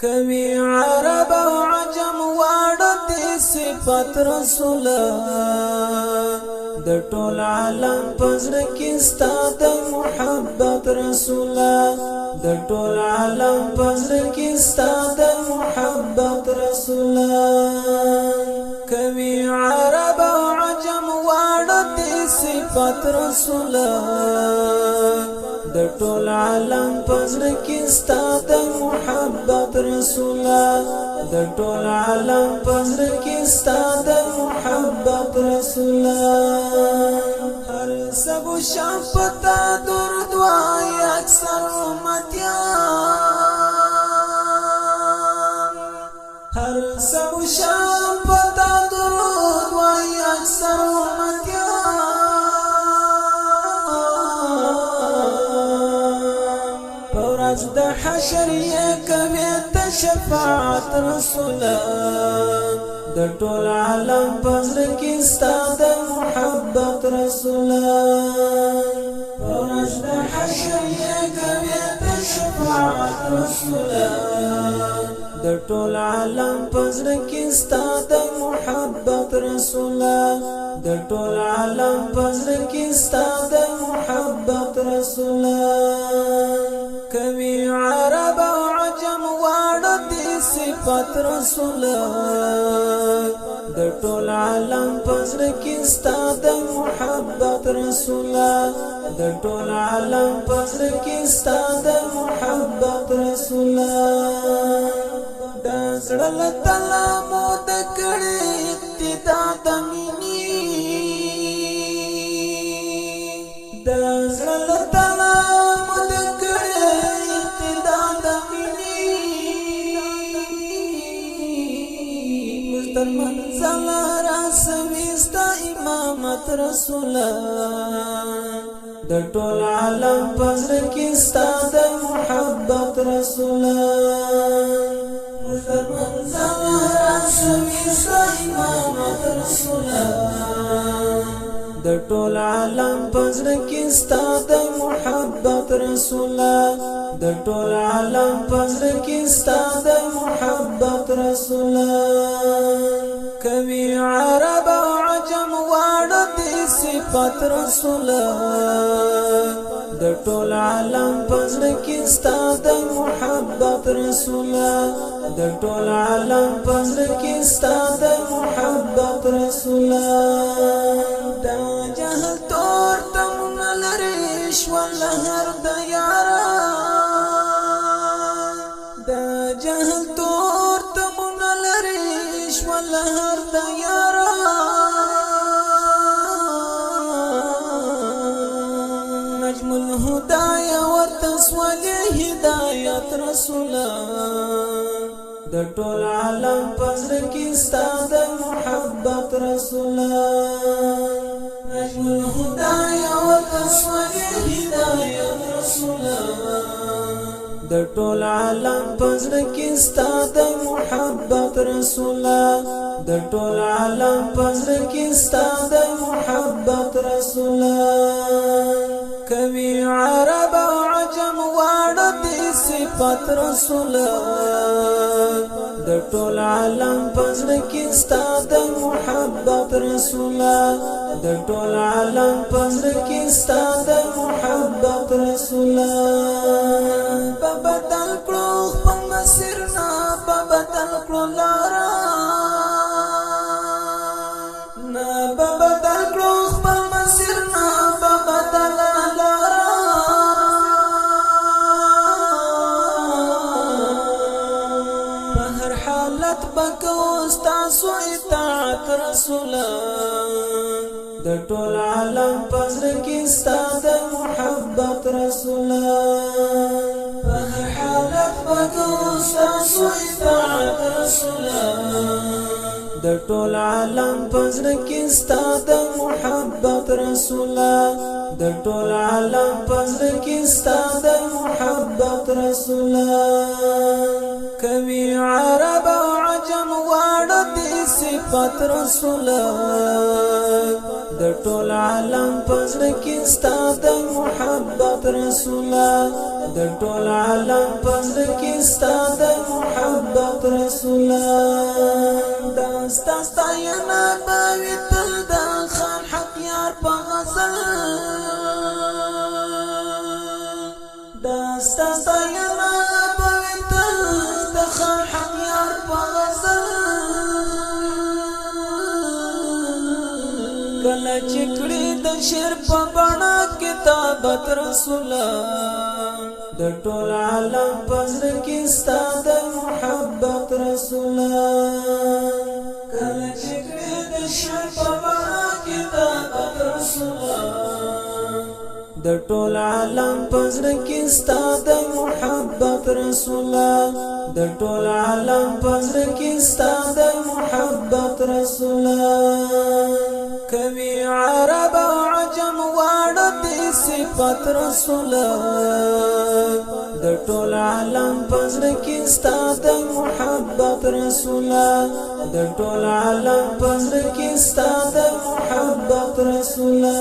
کوي عرب او عجم واړه دي صفات رسولا د ټول عالم پزړه کې ستاد محبت رسولا د ټول عالم پزړه کې ستاد محبت رسولا کوي عرب او عجم واړه دي صفات رسولا د ټول عالم پزړه کې ستاد محبت رسولا د ټول عالم پزړه کې ستاد محبت رسولا هر سبو شام پتا درود وای اکثر امتیان هر سبو شام پتا درود وای اکثر امتیان پورز د حشر یې کوي ته شفاعت رسولا د ټول عالم پزړه کې ستاد محبت رسولا پورز د حشر یې کوي ته شفاعت رسولا د ټول عالم پزړه کې ستاد محبت رسولا د ټول عالم پزړه کې ستاد محبت رسولا کوي عرب او عجم واړه دي صفات رسولا د ټول عالم پزړه کې ستاد محبت رسولا د ټول عالم پزړه کې ستاد محبت رسولا د زړه له تله مو د کړې ابتدا د مینې د زړه له تله مو د کړې ابتدا د مینې مستر منزل را سويستا امامت رسولا د ټول عالم پزړه کې ستاد محبت رسولا مستر منزل را سويستا امامت رسولا د ټول عالم پزړه کې ستاد محبت رسولا د ټول عالم پزړه کې ستاد محبت رسولا کوي عرب او عجم واړه دي صفات رسولا د ټول عالم پزړه کې ستاد محبت رسولا د ټول عالم پزړه کې ستاد محبت رسولا دا جهل تور تم لریش ولهر د یارا دا جهل تور تم لریش ولهر د یارا نجم الهدايا ورتسول هدايت رسولا د ټول عالم پزړه کې ستاد محبت رسولا نجم الهدايا ورتسول هدايت رسولا د ټول عالم پزړه کې ستاد محبت رسولا د ټول عالم پزړه کې ستاد محبت رسولا کوي عرب او عجم واړه دي صفات رسولا د ټول عالم پزړه کې ستاد محبت رسولا د ټول عالم پزړه کې ستاد محبت رسولا بدل کړو خپل مسیر نه بدل کړو لارا نه بدل کړو خپل مسیر نه بدل لارا په هر حالت بکو تاسو اطاعت رسولا د ټول عالم پزړه کې ستاد محبت رسولا په هر حالت بکو تاسو اطاعت رسولا د ټول عالم پزړه کې ستاد محبت رسولا د ټول عالم پزړه کې ستاد محبت رسولا کوي عرب او عجم واړه دي صفات رسولا د ټول عالم پزړه کې ستاد محبت رسولا د ټول عالم پزړه کې ستاد محبت داستا ستاینا باوی تل د خان حق یار په غزل داستا ستاینا باوی تل د خان حق یار په غزل کله چې کړي د شعر په بڼه کتابت رسوله د ټول عالم پزړه کې ستا د محبت رسوله کله چې کړي د شعر په بڼه کتابت رسوله د ټول عالم پزړه کې ستا د محبت رسوله د ټول عالم پزړه کې ستا د محبت رسوله کوي عرب او عجم واړه دې صفات رسوله د ټول عالم پزړه کې ستا د محبت رسوله د ټول عالم پزړه کې ستا د محبت رسوله